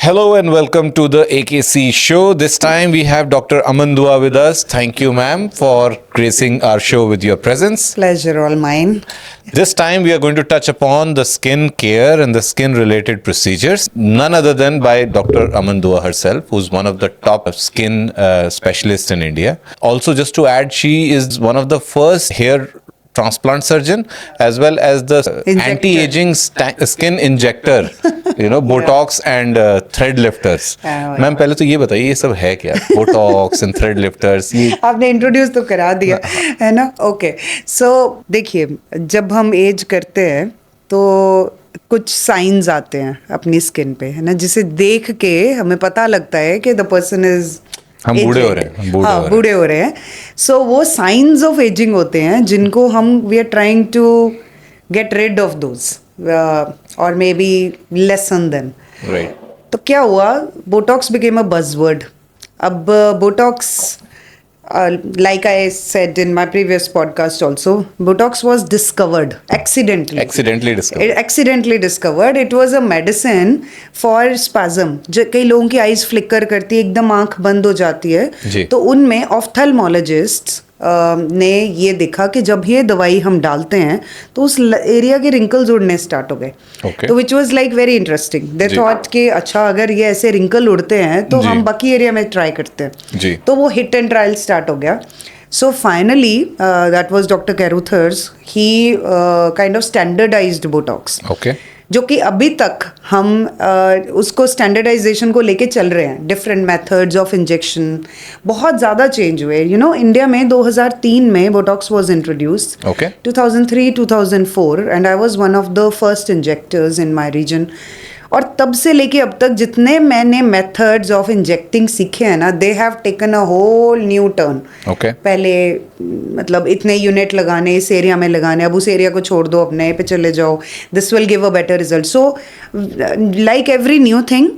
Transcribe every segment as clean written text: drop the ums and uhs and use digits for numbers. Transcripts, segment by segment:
Hello and welcome to the AKC show. This time we have Dr. Aman Dua with us. Thank you, ma'am, for gracing our show with your presence. Pleasure all mine. This time we are going to touch upon the skin care and the skin related procedures, none other than by Dr. Aman Dua herself, who's one of the top skin specialists in India. Also, just to add, she is one of the first hair transplant surgeon as well as the anti-aging skin injector, Botox and thread lifters. Ma'am पहले तो ये बताइए ये सब है क्या? Botox and thread lifters. आपने introduce तो करा दिया है ना. ओके, सो देखिए, जब हम एज करते हैं तो कुछ साइंस आते हैं अपनी स्किन पे, है ना, जिसे देख के हमें पता लगता है कि द पर्सन इज हम बूढ़े हो रहे हैं. हाँ, बूढ़े हो रहे हैं. सो वो साइंस ऑफ एजिंग होते हैं जिनको हम we are trying to get rid of those और maybe lessen them. Right. तो क्या हुआ, बोटॉक्स बिकेम अ बज़वर्ड. अब Botox, like I said in my previous podcast also, Botox was discovered accidentally. Accidentally discovered. It was a medicine for spasm. कई लोगों की eyes flicker करती है, एकदम आंख बंद हो जाती है, तो उनमें ऑफ्थेल्मोलॉजिस्ट्स ने ये देखा कि जब ये दवाई हम डालते हैं तो उस एरिया के रिंकल्स उड़ने स्टार्ट हो गए. तो which was like very interesting. They thought कि अच्छा, अगर ये ऐसे रिंकल उड़ते हैं तो हम बाकी एरिया में ट्राई करते हैं. तो वो हिट एंड ट्रायल स्टार्ट हो गया. So finally, that was Dr. Caruthers. He kind of standardized Botox. Okay. जो कि अभी तक हम उसको स्टैंडर्डाइजेशन को लेके चल रहे हैं. डिफरेंट मेथड्स ऑफ इंजेक्शन बहुत ज़्यादा चेंज हुए. इंडिया में 2003 में Botox was introduced. 2003 2004 and I was one of the first injectors in my region. और तब से लेके अब तक जितने मैंने मेथड्स ऑफ इंजेक्टिंग सीखे हैं ना, they have taken a whole new turn. पहले मतलब इतने यूनिट लगाने, इस एरिया में लगाने, अब उस एरिया को छोड़ दो, अब नए पे चले जाओ. This will give a better result. So like every new thing,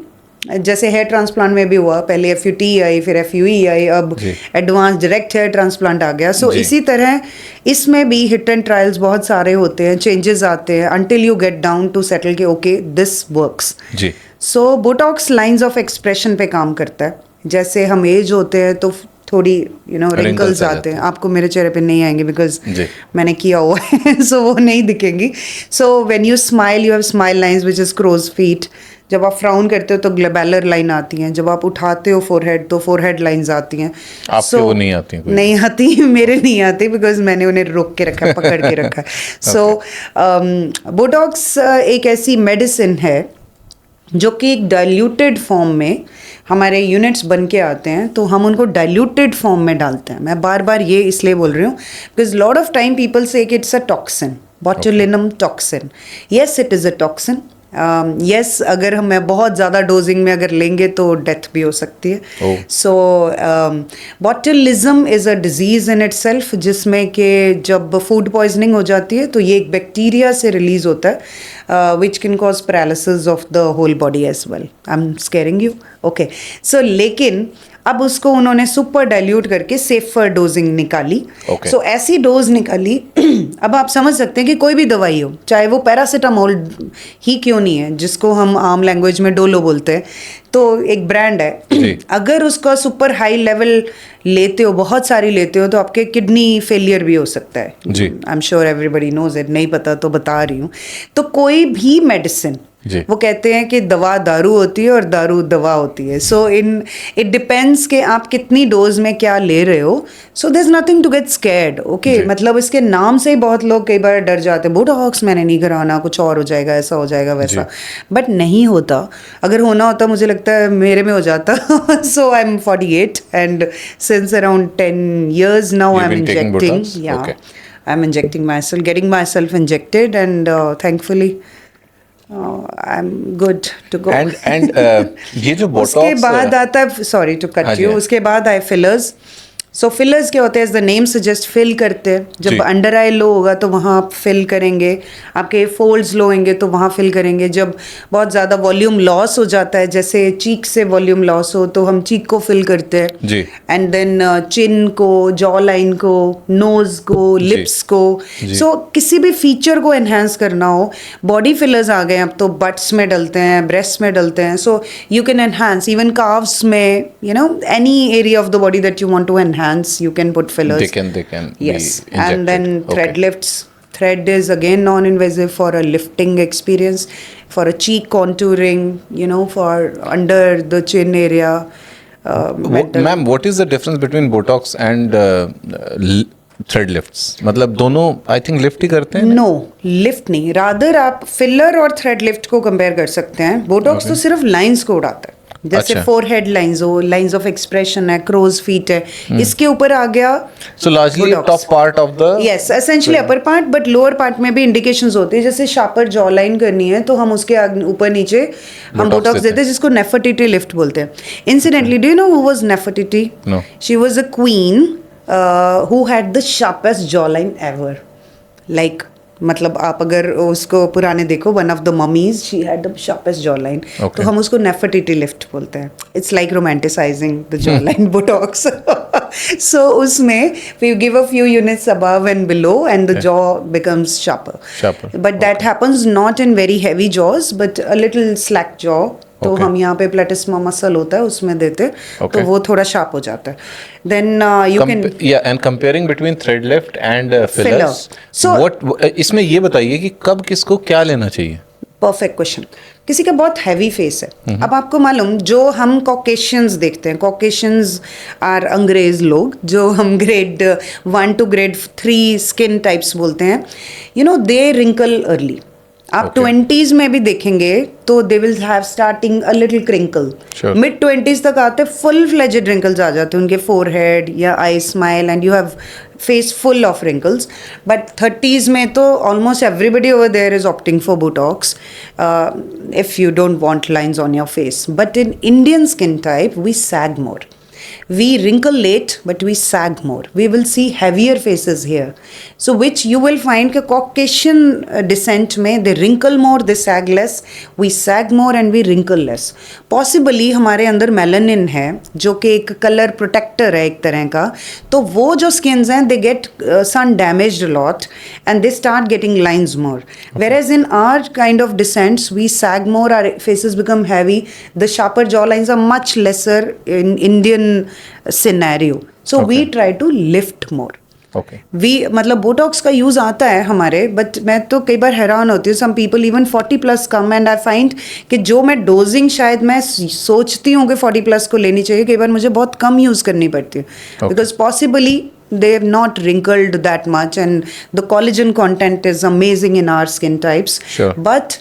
जैसे हेयर ट्रांसप्लांट में भी हुआ, पहले FUT आई, फिर FUE आई, अब एडवांस डायरेक्ट हेयर ट्रांसप्लांट आ गया. सो इसी तरह इसमें भी हिट एंड ट्रायल्स बहुत सारे होते हैं, चेंजेस आते हैं, until you get down to settle के okay this works. So Botox lines of expression पे काम करता है. जैसे हम एज होते हैं तो थोड़ी रिंकल्स आते हैं. आपको मेरे चेहरे पे नहीं आएंगे बिकॉज मैंने किया हुआ है. सो वो नहीं दिखेंगी. So when you smile, you have smile lines which is crow's feet. जब आप फ्राउन करते हो तो ग्लोबुलर लाइन आती हैं. जब आप उठाते हो फोरहेड तो फोरहेड लाइंस आती हैं. आपके वो नहीं आती? नहीं आती, मेरे नहीं आती बिकॉज मैंने उन्हें रोक के रखा है, पकड़ के रखा है. सो बोटॉक्स एक ऐसी मेडिसिन है जो कि एक डाइल्यूटेड फॉर्म में हमारे यूनिट्स बन के आते हैं, तो हम उनको डाइल्यूटेड फॉर्म में डालते हैं. मैं बार बार ये इसलिए बोल रही हूँ because lot of time people से कि it's a toxin, botulinum toxin. Yes, it is a toxin. Yes, अगर हम बहुत ज़्यादा डोजिंग में अगर लेंगे तो डेथ भी हो सकती है. So botulism is a disease in itself, जिसमें कि जब फूड पॉइजनिंग हो जाती है तो ये एक बैक्टीरिया से रिलीज होता है which can cause paralysis of the whole body as well. I am scaring you. Okay, so लेकिन अब उसको उन्होंने सुपर डाइल्यूट करके सेफर डोजिंग निकाली. सो ऐसी डोज निकाली. अब आप समझ सकते हैं कि कोई भी दवाई हो, चाहे वो पैरासीटामोल ही क्यों नहीं है, जिसको हम आम लैंग्वेज में डोलो बोलते हैं, तो एक ब्रांड है. अगर उसका सुपर हाई लेवल लेते हो, बहुत सारी लेते हो, तो आपके किडनी फेलियर भी हो सकता है. I am sure everybody knows it. नहीं पता तो बता रही हूँ. तो कोई भी मेडिसिन, वो कहते हैं कि दवा दारू होती है और दारू दवा होती है. सो इट डिपेंड्स कि आप कितनी डोज में क्या ले रहे हो. So there is nothing to get scared. Okay, मतलब इसके नाम से ही बहुत लोग कई बार डर जाते हैं. बोटॉक्स मैंने नहीं कराना, कुछ और हो जाएगा, ऐसा हो जाएगा, वैसा. बट नहीं होता. अगर होना होता मुझे लगता है मेरे में हो जाता. So I am 48 and since around 10 years now I'm injecting. I'm injecting myself, getting myself injected, and thankfully I'm good to go. And ये जो बोटॉक्स उसके बाद आता है, सॉरी टू कट यू, उसके बाद आई फिलर्स. सो फिलर्स क्या होते हैं, as the name suggest, fill करते हैं. जी. जब अंडर आई लो होगा तो वहाँ आप फिल करेंगे, आपके फोल्ड्स लो होंगे तो वहाँ फिल करेंगे. जब बहुत ज़्यादा वॉल्यूम लॉस हो जाता है, जैसे चीक से वॉल्यूम लॉस हो, तो हम चीक को फिल करते हैं. जी. एंड देन चिन को, जॉ लाइन को, नोज को, लिप्स को. जी. सो किसी भी फीचर को एनहांस करना हो, बॉडी फिलर्स आ गए अब तो, बट्स में डलते हैं, ब्रेस्ट में डलते हैं. So you can enhance even calves में, you know, any area of the body that you want to enhance, you can put fillers. They can Yes. be And then injected. thread Okay. lifts. Thread is again non-invasive for a lifting experience, for a cheek contouring, you know, for under the chin area. Ma'am, what is the difference between Botox and thread lifts? मतलब दोनों I think lift ही करते हैं. No, lift नहीं. Rather आप filler और thread lift को compare कर सकते हैं. Botox तो सिर्फ lines को उड़ाता है. जैसे अच्छा. forehead lines हो, lines of expression है, crow's feet है, इसके ऊपर आ गया. So largely Botox. top part of the. Yes, essentially upper part, but lower part में भी indications होते हैं. जैसे sharper jaw line करनी है तो हम उसके ऊपर नीचे हम Botox Botox देते हैं, जिसको Nefertiti lift बोलते हैं. Incidentally, do you know who was Nefertiti? No. She was a queen who had the sharpest jawline ever. Like, मतलब आप अगर उसको पुराने देखो, one of the mummies, she had the sharpest jaw line. Okay. तो हम उसको नेफर्टिटी लिफ्ट बोलते हैं. It's like romanticising the jaw line Botox. So उसमें we give a few units above and below and the jaw becomes Sharper. Sharper. But that happens not in very heavy jaws, but a little slack jaw. तो Okay. हम यहाँ पे प्लेटिस्मा muscle होता है उसमें देते, तो Okay. वो थोड़ा शार्प हो जाता है. Then you can Yeah, and comparing between thread lift and fillers. So- इसमें ये बताइए कि कब किसको क्या लेना चाहिए. Perfect question. किसी का बहुत हैवी फेस है. अब आपको मालूम, जो हम कॉकेशियंस देखते हैं, कॉकेशियंस आर अंग्रेज लोग, जो हम grade 1 to grade 3 skin types बोलते हैं, you know, they wrinkle early. आप Okay. 20s में भी देखेंगे तो they will have starting a little crinkle. Sure. Mid 20s तक आते फुल फ्लेजेड रिंकल्स आ जाते हैं उनके फोरहेड या eye smile, and you have face full of wrinkles. But 30s में तो almost everybody over there is opting for Botox if you don't want lines on your face. But in Indian skin type we sag more. We wrinkle late, but we sag more. We will see heavier faces here. So which you will find that Caucasian descent में they wrinkle more, they sag less. We sag more and we wrinkle less. Possibly हमारे अंदर melanin है, जो कि एक color protector है एक तरह का. तो वो जो skins हैं, they get sun damaged a lot and they start getting lines more. Whereas in our kind of descents, we sag more, our faces become heavy. The sharper jaw lines are much lesser in Indian scenario. So we Okay. try to lift more. Okay. मतलब Botox का use आता है हमारे, but मैं तो कई बार हैरान होती हूँ. Some people even 40+ come, and I find कि जो मैं डोजिंग शायद मैं सोचती हूँ कि 40+ को लेनी चाहिए, कई बार मुझे बहुत कम यूज करनी पड़ती है, Okay. Because possibly they have not wrinkled that much and the collagen content is amazing in our skin types. Sure. But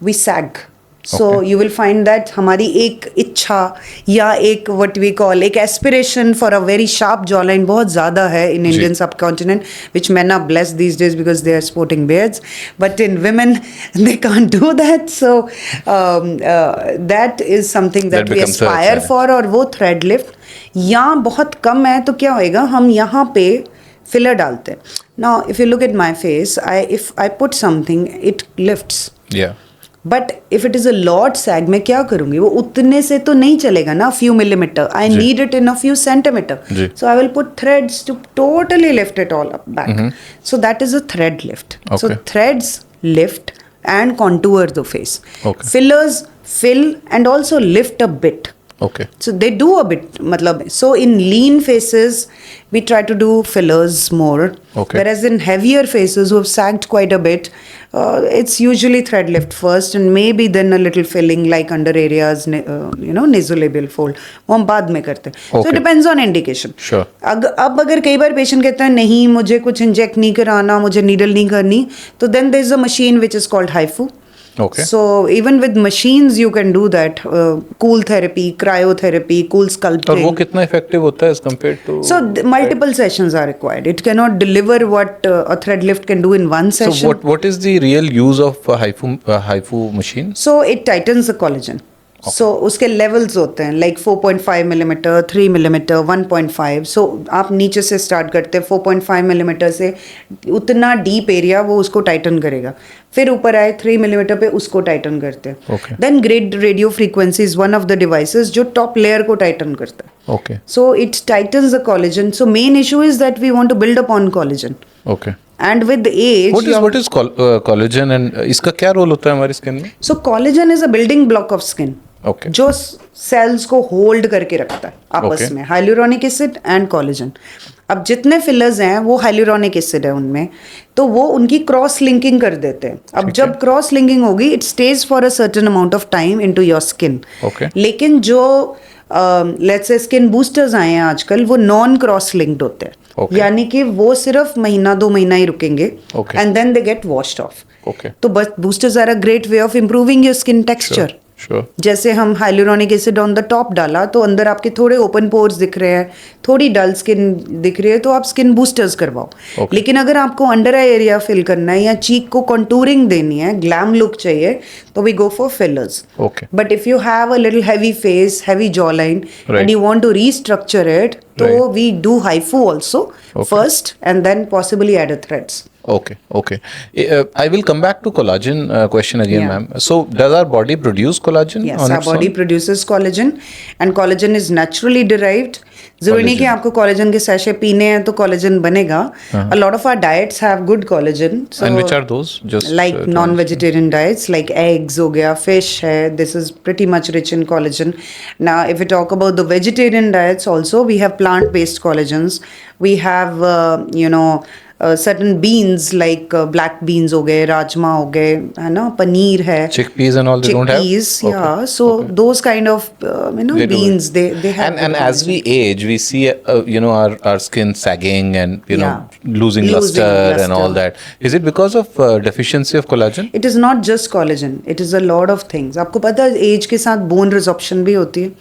we sag. So Okay. you will find that हमारी एक इच्छा या एक what we call एक aspiration for a very sharp jawline बहुत ज़्यादा है in Indian subcontinent, which men are blessed these days because they are sporting beards. But in women, they can't do that. So that is something that we becomes a aspire challenge. for. और वो thread lift यहाँ बहुत कम है, तो क्या होएगा, हम यहाँ पे फिलर डालते हैं. Now if you look at my face, if I put something, it lifts. Yeah. But if it is a lot sag, मैं क्या करूंगी, वो उतने से तो नहीं चलेगा ना, फ्यू मिलीमीटर. आई जी. Need it in a few centimetre. जी. So I will put threads to totally lift it all up back. So that is a thread lift. So Okay. Threads lift and contour the face. Okay. Fillers fill and also lift a bit. Okay. So they do a bit, matlab. So in lean faces, we try to do fillers more. Okay. Whereas in heavier faces who have sagged quite a bit, it's usually thread lift first and maybe then a little filling like under areas, nasolabial fold. वो हम बाद में करते हैं. So Okay. it depends on indication. Sure. अब अगर कई बार patient कहता है नहीं मुझे कुछ इंजेक्ट नहीं कराना, मुझे नीडल नहीं करनी, तो then there is a machine which is called HIFU. Okay. So even with machines you can do that. Cool therapy, cryotherapy, cool और sculpting. वो कितना इफेक्टिव होता है as compared to. So multiple sessions are required. It cannot deliver what a thread lift can do in one So session. what is the real use of HIFU machine? So it tightens the collagen. सो उसके levels होते हैं like 4.5 millimetre, 3 millimetre, 1.5. सो आप नीचे से start करते हैं 4.5 millimetre से, उतना डीप एरिया वो उसको टाइटन करेगा. फिर ऊपर आए 3 मिलीमीटर पे, उसको टाइटन करते हैं. Okay. Then grid radio frequency is one of the devices जो टॉप लेयर को टाइटन करता है. Okay. So it tightens the collagen. So main issue is that we want to build upon collagen. Okay. And with the age, What is collagen and इसका क्या role होता है हमारी skin में? so collagen is a building block of skin. Okay. जो sales को hold करके रखता है आपस Okay. में, हाइलुरोनिक एसिड एंड कोलेजन. अब जितने फिलर्स हैं वो हाइलुरोनिक एसिड है उनमें, तो वो उनकी क्रॉस लिंकिंग कर देते हैं. अब जब क्रॉस लिंकिंग होगी, it stage for a certain amount of time into your skin. Okay. लेकिन जो लेट्स से स्किन बूस्टर्स आए हैं आजकल, वो नॉन क्रॉस लिंक्ड होते हैं. Okay. यानी कि वो सिर्फ महीना 2 महीना ही रुकेंगे Okay. And then they get washed off. Okay. तो बस boosters are a great way of improving your skin texture. Sure. जैसे हम hyaluronic acid on the top डाला तो अंदर आपके थोड़े ओपन पोर्स दिख रहे हैं, थोड़ी डल स्किन दिख रही है, तो आप स्किन बूस्टर्स करवाओ. Okay. लेकिन अगर आपको अंडर आई एरिया फिल करना है या चीक को कंटूरिंग देनी है, ग्लैम लुक चाहिए, तो we go for fillers. Okay. But if you have a little heavy face, heavy jaw line Right. And you want to restructure it, तो Right. We do HIFU also Okay. First and then possibly add a threads. Okay, okay. I will come back to collagen question again, Yeah. ma'am. So, does our body produce collagen Yes, on our its body own? produces collagen and collagen is naturally derived. जरूरी नहीं कि Collagen. आपको collagen के sachet पीने हैं तो collagen बनेगा. A lot of our diets have good collagen. So And which are those? Just like non-vegetarian diets, like eggs हो गया, fish है. This is pretty much rich in collagen. Now, if we talk about the vegetarian diets, also we have plant-based collagens. We have certain beans like black beans हो गए, राजमा हो गए, है ना, पनीर है. chickpeas and all they don't have? Chickpeas, Okay, yeah. So okay. those kind of They do beans, it. they have. And good as we age, we see our skin sagging and Yeah. losing Losing luster and all luster. that. Is it because of deficiency of collagen? It is not just collagen. It is a lot of things. आपको पता है as के साथ bone resorption भी होती है.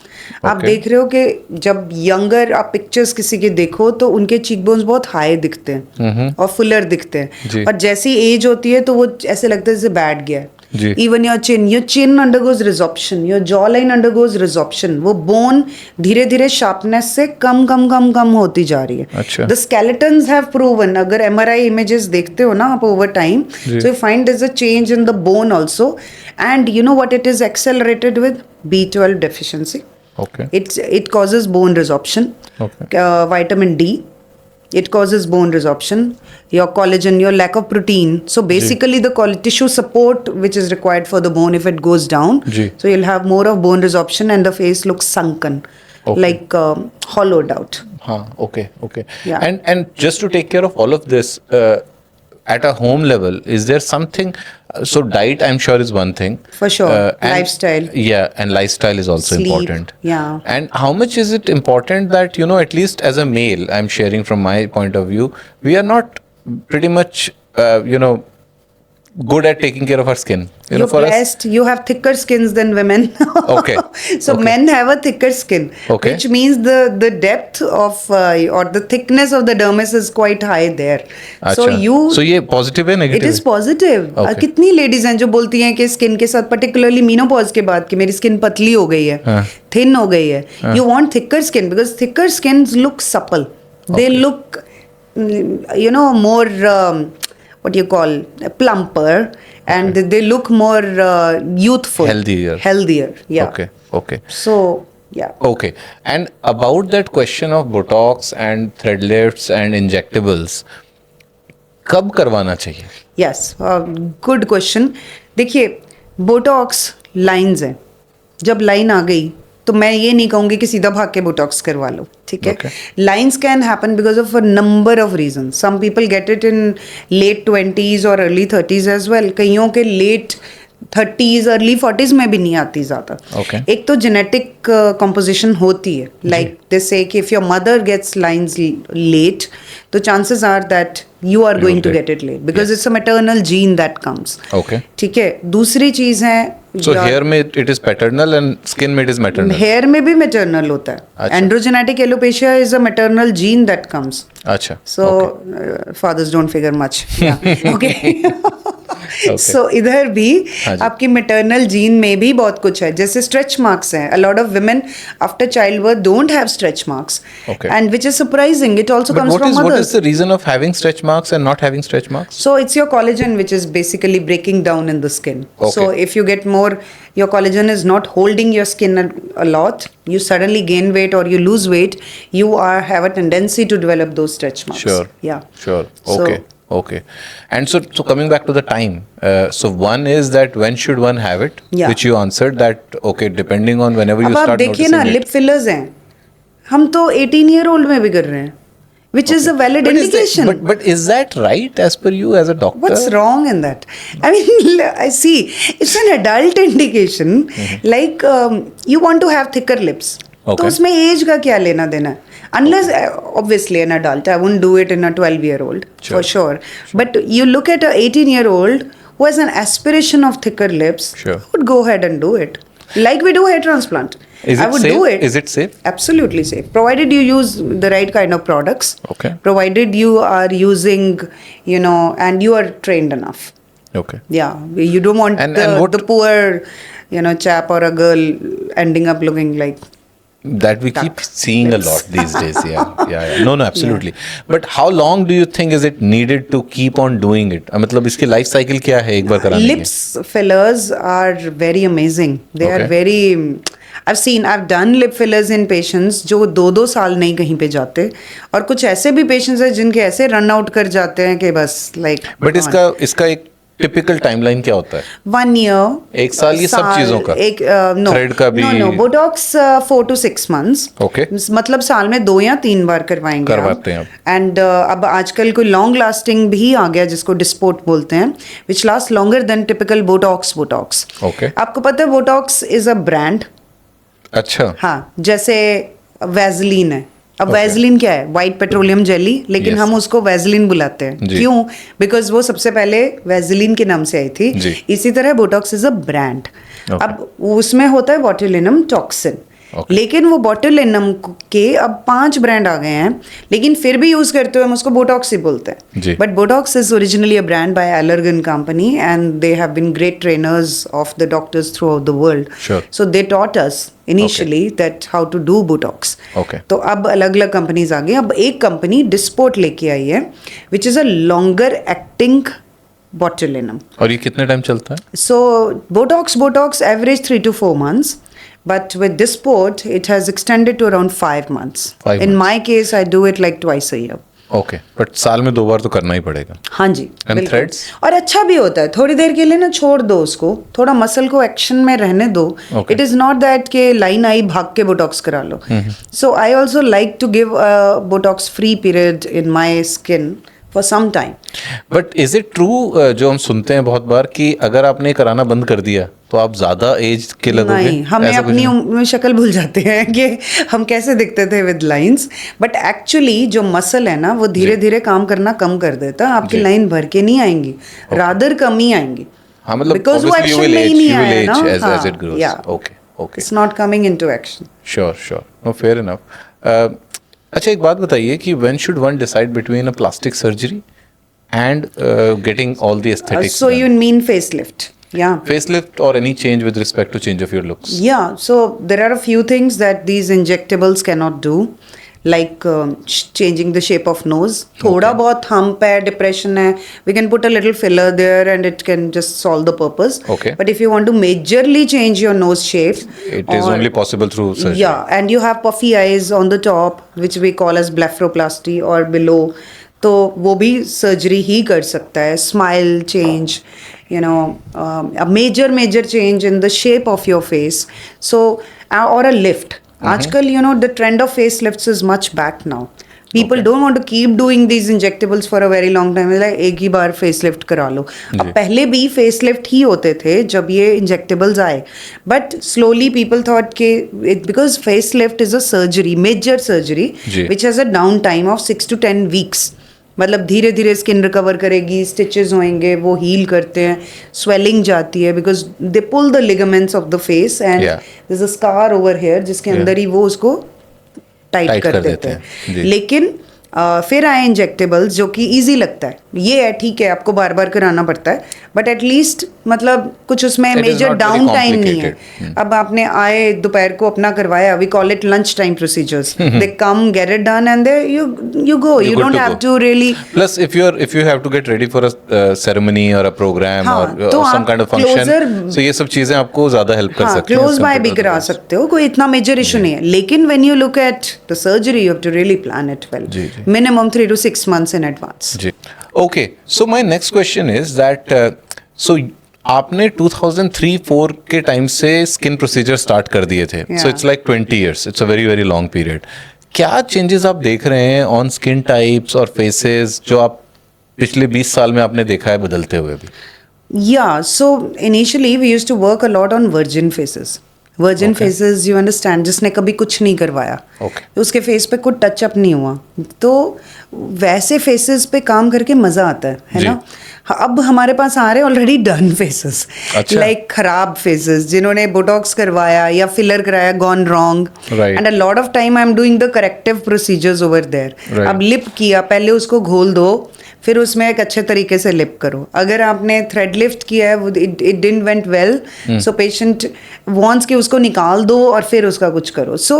आप Okay. देख रहे हो कि जब यंगर आप पिक्चर्स किसी के देखो तो उनके चीक बोन्स बहुत हाई दिखते हैं और फुलर दिखते जी. हैं, और जैसी एज होती है तो वो ऐसे लगता है जैसे बैठ गया जी. है. Even your chin undergoes resorption, your jaw line undergoes resorption. वो बोन धीरे धीरे शार्पनेस से कम होती जा रही है. अच्छा. द स्केलेटन्स हैव प्रूवन, अगर MRI इमेजेस देखते हो ना आप ओवर टाइम, जी. so you find there's a change in the bone also, and you know what it is accelerated with? B12 deficiency. Okay. It causes bone resorption. Okay. Vitamin D, it causes bone resorption. Your collagen, your lack of protein. So basically the tissue support which is required for the bone, if it goes down, जी. so you'll have more of bone resorption and the face looks sunken, Okay. like hollowed out. Okay. Yeah. And just to take care of all of this, at a home level, is there something? So diet, I'm sure, is one thing. For sure. And- Lifestyle. Yeah, and lifestyle is also Sleep, important. yeah. And how much is it important that, at least as a male, I'm sharing from my point of view, we are not pretty much, good at taking care of our skin. You're for us, blessed. You have thicker skins than women. Okay. So Okay. men have a thicker skin, Okay. which means the depth of or the thickness of the dermis is quite high there. So अच्छा. So ये positive है, it negative is है? positive. Okay. कितनी ladies हैं जो बोलती हैं कि स्किन के साथ पर्टिकुलरली मीनोपॉज के बाद कि मेरी स्किन पतली हो गई है, हाँ. थिन हो गई है. You want thicker skin because thicker skins look supple. They Okay. look, more what you call plumper, and they look more youthful, Healthier. Yeah. Okay. So yeah. Okay. And about that question of Botox and thread lifts and injectables, कब करवाना चाहिए? Yes, good question. देखिए, Botox lines हैं. जब line आ गई तो मैं ये नहीं कहूँगी कि सीधा भाग के बोटॉक्स करवा लो, ठीक है. Okay. Lines can happen because of a number of reason. Some people get it in late 20s और अर्ली 30s एज वेल. कईयों के लेट 30s अर्ली 40s में भी नहीं आती ज़्यादा. Okay. एक तो जेनेटिक कंपोजिशन होती है, लाइक दे से कि if your mother gets lines late, तो chances are that you are going to get- get it late because it's a maternal gene that comes. Okay. ठीक है. दूसरी चीज है, So hair में it is paternal and skin में it is maternal. Hair में भी maternal होता है. अच्छा. Androgenetic alopecia is a maternal gene that comes. अच्छा. So fathers don't figure much. Yeah. Okay. सो इधर भी हाँ जी। आपकी मेटर्नल जीन में भी बहुत कुछ है, जैसे स्ट्रेच मार्क्स हैं. A lot of women after child birth don't have stretch marks, Okay. And which is surprising. It also But comes from what is mothers. the reason of having stretch marks and not having stretch marks? So it's your collagen which is basically breaking down in the skin. Okay. So if you get more, your collagen is not holding your skin a lot. You suddenly gain weight or you lose weight, you have a tendency to develop those stretch marks. Sure. Yeah. Sure. So- Okay. Okay. And so coming back to the time, so one is that when should one have it? Yeah. Which you answered that, okay, depending on whenever you अब आप start देखिए noticing ना, it. Lip fillers हैं, हम तो 18-year-old में भी कर रहे हैं, which is a valid But is that- indication. but is that right as per you as a doctor? What's wrong in that? I mean, I see, it's an adult indication. Like you want to have thicker lips. Okay. तो उसमें as का क्या लेना देना है? Unless, obviously, an adult, I wouldn't do it in a 12-year-old, for sure. But you look at a 18-year-old who has an aspiration of thicker lips, Sure. I would go ahead and do it. Like we do hair transplant. Is I it would safe? do it. Is it safe? Absolutely safe, provided you use the right kind of products. Okay. Provided you are using, and you are trained enough. Okay. Yeah, you don't want And what- the poor, chap or a girl ending up looking like. That we keep seeing a lot these days. Yeah. No, absolutely. But how long do you think is it needed to keep on doing it? मतलब इसकी life cycle क्या है एक बार कराने की? Lips fillers are very amazing. They are Okay. very. I've done lip fillers in patients जो 2-2 साल नहीं कहीं पे जाते, और कुछ ऐसे भी patients हैं जिनके ऐसे रन आउट कर जाते हैं कि बस like. But इसका एक टिपिकल टाइमलाइन क्या होता है? 1 year. एक साल ये सब चीजों का? एक no. Thread का भी? No. Botox 4 to 6 months. Okay. मतलब साल में 2 या 3 बार करवाएंगे करवाते हैं आप. एंड अब आजकल कोई लॉन्ग लास्टिंग भी आ गया जिसको डिस्पोर्ट बोलते हैं, which last longer than typical Botox. Okay. आपको पता है बोटॉक्स इज अ ब्रांड. अच्छा. हाँ, जैसे वैजलीन है. अब Okay. वैजलीन क्या है? वाइट पेट्रोलियम जेली, लेकिन Yes. हम उसको वैजलीन बुलाते हैं. जी. क्यों? बिकॉज वो सबसे पहले वैजलीन के नाम से आई थी. जी. इसी तरह Botox is a brand. Okay. अब उसमें होता है बॉटुलिनम टॉक्सिन. Okay. लेकिन वो बॉटुलिनम के अब 5 ब्रांड आ गए हैं, लेकिन फिर भी यूज करते हुए हम उसको बोटॉक्स ही बोलते जी. हैं. But Botox is originally a brand by Allergan company, and they have been great trainers of the doctors throughout the world. Sure. So they taught us initially that how to do Botox. Okay. तो अब अलग अलग companies आ गई. अब एक company डिस्पोर्ट लेके आई है, which is a longer acting botulinum. और ये कितने टाइम चलता है? So Botox average 3 to 4 months, but with Dysport it has extended to around 5 months. 5 In months. my case, I do it like twice a year. Okay, but साल में 2 बार तो करना ही पड़ेगा. हाँ जी. And बिल्कुल. threads? और अच्छा भी होता है. थोड़ी देर के लिए ना छोड़ दो उसको, थोड़ा मसल को एक्शन में रहने दो. Okay. It is not that के लाइन आई भाग के बोटॉक्स करा लो. So I also like to give Botox free period in my skin for some time. But is it true जो हम सुनते हैं बहुत बार कि अगर आपने कराना बंद कर दिया तो आप ज्यादा एज के लगोगे? नहीं, हमें ऐसा कुछ अपनी नहीं? शक्ल भूल जाते हैं कि हम कैसे दिखते थे विद लाइंस. बट एक्चुअली जो मसल है ना, वो धीरे धीरे काम करना कम कर देता है. आपकी जी. लाइन भर के नहीं आएंगी, रादर कम ही आएंगी. हाँ, मतलब Because वो obviously you action will में ही age, नहीं you will आया age ना. as हाँ, it grows. yeah. Okay. It's not coming into action. Sure. No, fair enough. अच्छा, एक बात बताइए कि when should one decide between a plastic surgery and getting all the aesthetics So done? you mean facelift? Yeah. Facelift or any change with respect to change of your looks? Yeah, so there are a few things that these injectables cannot do, like changing the shape of nose. थोड़ा बहुत hump है, depression है, we can put a little filler there and it can just solve the purpose. Okay. But if you want to majorly change your nose shape, It is only possible through surgery. yeah, and you have puffy eyes on the top, which we call as blepharoplasty, or below, तो वो भी surgery ही कर सकता है. Smile change, a major change in the shape of your face. So, or a lift. आजकल, the trend of facelifts is much back now. People don't want to keep doing these injectables for a very long time. Like एक ही बार facelift करा लो. अब पहले भी facelift ही होते थे जब ये injectables आए. But slowly people thought कि because facelift is a surgery, major surgery, ji. which has a downtime of 6 to 10 weeks. मतलब धीरे धीरे स्किन रिकवर करेगी, स्टिचेस होंगे, वो हील करते हैं, स्वेलिंग जाती है because they pull the ligaments of the face and there is a scar over here जिसके अंदर ही वो उसको टाइट कर देते हैं. लेकिन फिर आए इंजेक्टेबल्स जो कि ईजी लगता है. ये है ठीक है, आपको बार बार कराना पड़ता है, बट एटलीस्ट मतलब कुछ उसमें It is major not very down time नहीं है। complicated. अब आपने आए दोपहर को अपना करवाया, we call it lunch time procedures, they come get it done and they you go, you good don't to have go. To really Plus, if you have to get ready for a ceremony or a program हाँ, or तो some आप kind of function, closer- so ये सब चीजें आपको ज्यादा help कर हाँ सकती हैं क्लोज बाय as भी compared to करा others. सकते हो, कोई इतना मेजर इशू नहीं है, लेकिन when you look at the surgery you have to really plan it well, जी, जी। Minimum 3 to 6 months in advance. जी okay so my next question is that so आपने 2003-4 के टाइम से स्किन प्रोसीजर स्टार्ट कर दिए थे, सो Yeah. It's like 20 years, it's a very very long period. क्या चेंजेस आप देख रहे हैं ऑन स्किन टाइप्स और फेसेस जो आप पिछले 20 साल में आपने देखा है बदलते हुए भी? Yeah, so initially we used to work a lot on virgin faces. Virgin Okay. faces, you understand, जिसने कभी कुछ नहीं करवाया, Okay. उसके फेस पे कुछ टच अप नहीं हुआ, तो वैसे फेसेस पे काम करके मजा आता है जी। ना। अब हमारे पास आ रहे ऑलरेडी डन फेसेस, अच्छा। लाइक खराब फेसेस जिन्होंने बोटॉक्स करवाया या फिलर कराया, gone wrong, Right. And a lot of time I am doing the corrective procedures over there. Right. अब लिप किया, पहले उसको घोल दो, फिर उसमें एक अच्छे तरीके से लिप करो। अगर आपने थ्रेड लिफ्ट किया है, it didn't went well, so patient wants कि उसको निकाल दो और फिर उसका कुछ करो। So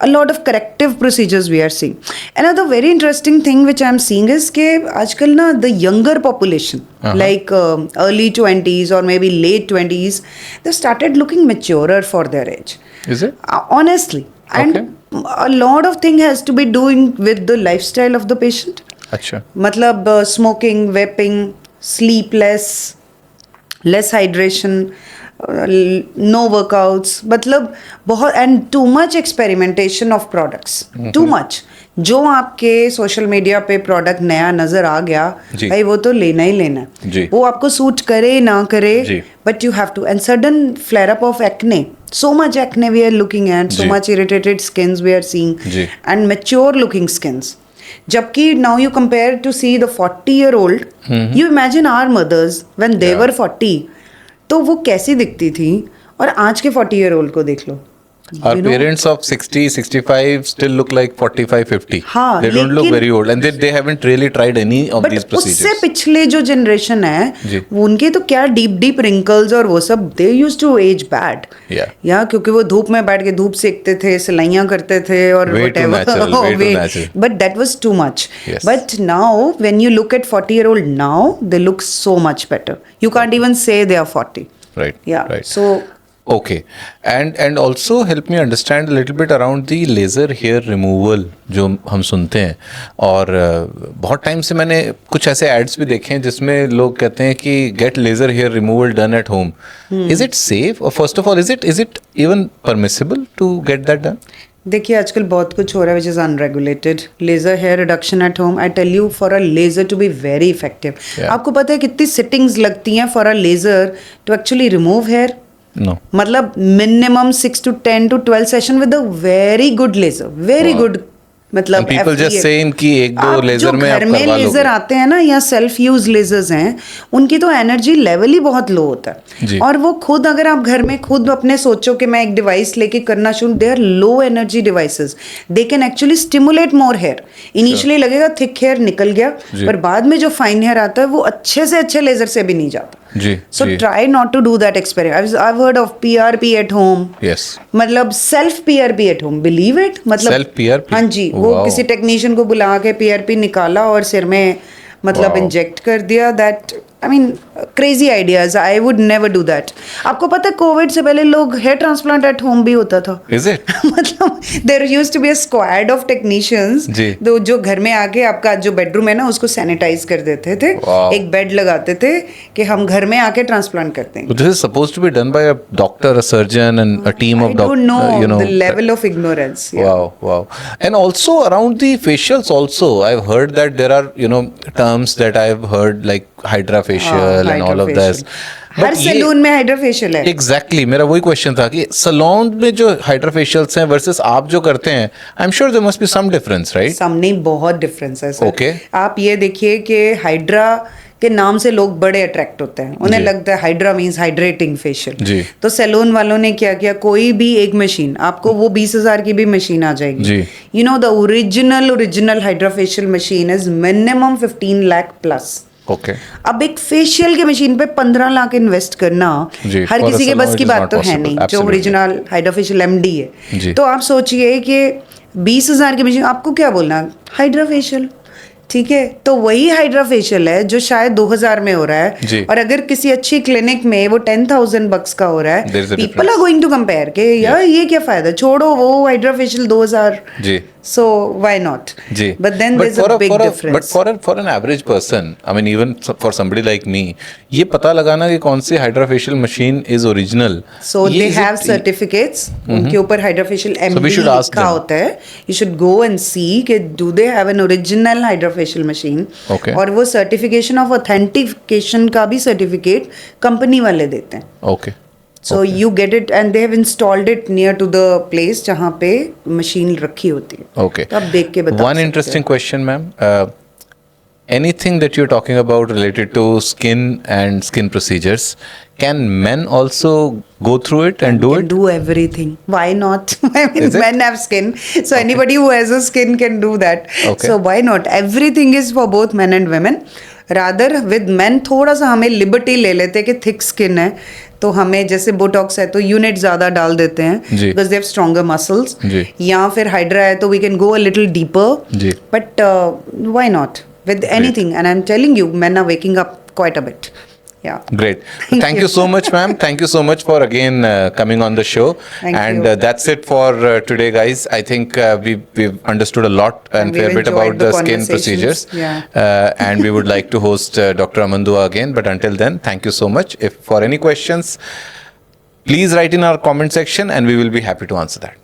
a lot of corrective procedures we are seeing. Another very interesting thing which I am seeing is के आजकल ना the younger population like early 20s or maybe late 20s, they started looking maturer for their age. Is it? Honestly. And a lot of thing has to be doing with the lifestyle of the patient. अच्छा मतलब smoking, vaping, sleepless, less hydration, no workouts, मतलब बहुत, and too much experimentation of products, too much. जो आपके social media पे product नया नजर आ गया, जी। भाई वो तो लेना ही लेना जी। है, वो आपको सूट करे ना करे, जी। But you have to. And sudden flare up of acne, so much acne we are looking at, so जी। much irritated skins we are seeing, जी। and mature looking skins. जबकि now you compare to see the 40-year-old, you imagine our mothers when they Yeah. were 40, तो वो कैसी दिखती थी, और आज के 40-year-old को देख लो। Our You know? parents of 60, 65 still look like 45, 50. हाँ, They don't look लेकिन- very old and they haven't really tried any of these but उससे procedures. पिछले जो जनरेशन है, जी। वो उनके तो क्या डीप डीप रिंकल्स और वो सब, they used to age bad. Yeah. या क्योंकि वो धूप में बैठ के धूप सेकते थे, सिलाइयाँ करते थे, और Way too natural, way too natural. But that was too much. Yes. But now when you look eight 40-year-old now, they look so much better, you can't even से दे आर 40। Right. या Right. So Okay. And also help me understand a little bit around the laser hair removal जो हम सुनते हैं, और बहुत time से मैंने कुछ ऐसे एड्स भी देखे हैं जिसमें लोग कहते हैं कि get laser hair removal done at home. Is it safe, और first of all is it even permissible to get that done? देखिए आजकल बहुत कुछ हो रहा है which is unregulated. Laser hair reduction at home, I tell you, for a laser to be very effective, Yeah. आपको पता है कितनी सिटिंग्स लगती हैं for a laser to actually remove hair? No. मतलब minimum 6 to 10 to 12 session with a very good laser, very Wow. Good. मतलब people just FDA saying कि एक दो आप लेजर जो में आप घर में करवा लेजर लोगे। आते हैं ना, या सेल्फ यूज लेजर्स हैं, उनकी तो एनर्जी लेवल ही बहुत लो होता जी। है, और वो खुद, अगर आप घर में खुद अपने सोचो कि मैं एक डिवाइस लेके करना शुरू, they are low energy devices, they can actually stimulate more hair. Initially लगेगा थिक हेयर निकल गया, जी। पर बाद में जो फाइन हेयर आता है वो अच्छे से अच्छे लेजर से भी नहीं जाता। जी, सो जी। Try not to do that experiment. I have heard of PRP at home, yes. मतलब self PRP at home, believe it, मतलब Self PRP? हाँ जी, वो Wow. किसी टेक्नीशियन को बुला के PRP निकाला और सिर में मतलब Wow. इंजेक्ट कर दिया। That, I mean, crazy ideas, I would never do that. आपको पता है कोविड से पहले लोग हेयर ट्रांसप्लांट एट होम भी होता था। Is it? मतलब there used to be a squad of technicians, जी। जो घर में आके आपका जो बेडरूम है ना उसको सैनिटाइज कर देते थे, Wow. एक बेड लगाते थे कि हम घर में आके ट्रांसप्लांट करते हैं। This is supposed to be done by a doctor, a surgeon, and a team I of don't know, you know. the level of ignorance. Yeah. Wow, wow. And also around the facials also, I've heard that there are, terms that I've heard like hydra facial and all of this. Her But ये- salon में hydra facial है। Exactly, मेरा वही question था कि salon में जो hydra facials हैं वर्सेस आप जो करते हैं, I am sure there must be some difference, right? Some नहीं, बहुत डिफरेंस है सर। Okay. आप ये देखिए कि हाइड्रा के नाम से लोग बड़े अट्रैक्ट होते हैं, उन्हें जी। लगता है हाइड्रा मीन्स हाइड्रेटिंग फेशियल। जी। तो सैलून वालों ने क्या किया, कोई भी एक मशीन आपको, वो 20,000 की भी मशीन आ जाएगी। जी। You know the original hydra facial machine is minimum 15 lakh plus. Okay. अब एक फेशियल के मशीन पे 15 लाख इन्वेस्ट करना जी, हर for a किसी के salon बस it की is बात not तो है possible. नहीं, जो Absolutely. ओरिजिनल हाइड्रोफेशियल एमडी जी. है। तो आप सोचिए कि 20,000 की मशीन, आपको क्या बोलना, हाइड्रोफेशियल, ठीक है, तो वही हाइड्रोफेशियल है जो शायद 2,000 में हो रहा जी. है, और अगर किसी अच्छी क्लिनिक में वो 10,000 बक्स का हो रहा There is है, a people are difference. Going to compare के यार ये क्या फायदा, छोड़ो वो हाइड्रोफेशियल 2,000, जी. so why not? जी. But then there's a big difference. But for an average person, I mean even for somebody like me, ये पता लगाना कि कौन सी hydrofacial machine is original. So ये they is have it- certificates, उनके ऊपर hydrofacial we MD should ask लिखा them. होता है. You should go and see कि do they have an original hydrofacial machine. Okay. और वो सर्टिफिकेशन ऑफ ऑथेंटिकेशन का भी सर्टिफिकेट कंपनी वाले देते हैं. Okay. So you get it and they have installed it near to the place जहाँ पे मशीन रखी होती है. Okay. तो आप देख के बता One सकते interesting question, ma'am. Anything that you're talking about related to skin and skin procedures, can men also go through it and do can it? do everything. Why not? I mean, Is it? men have skin, so anybody who has a skin can do that. Okay. So why not? Everything is for both men and women. Rather with men थोड़ा सा हमें liberty ले लेते हैं कि thick skin है तो हमें जैसे बोटॉक्स है तो यूनिट ज़्यादा डाल देते हैं जी. Because they have stronger muscles. जी. या फिर हाइड्रा है तो we can go a little deeper. जी. But why not with anything, and I'm telling you, men are waking up quite a bit. Yeah. Great. Thank you so much, ma'am. Thank you so much for again coming on the show. Thank and you. That's it for today, guys. I think we've understood a lot and we've fair bit enjoyed about the the skin procedures. conversations. Yeah. And we would like to host Dr. Aman Dua again. But until then, thank you so much. If for any questions, please write in our comment section and we will be happy to answer that.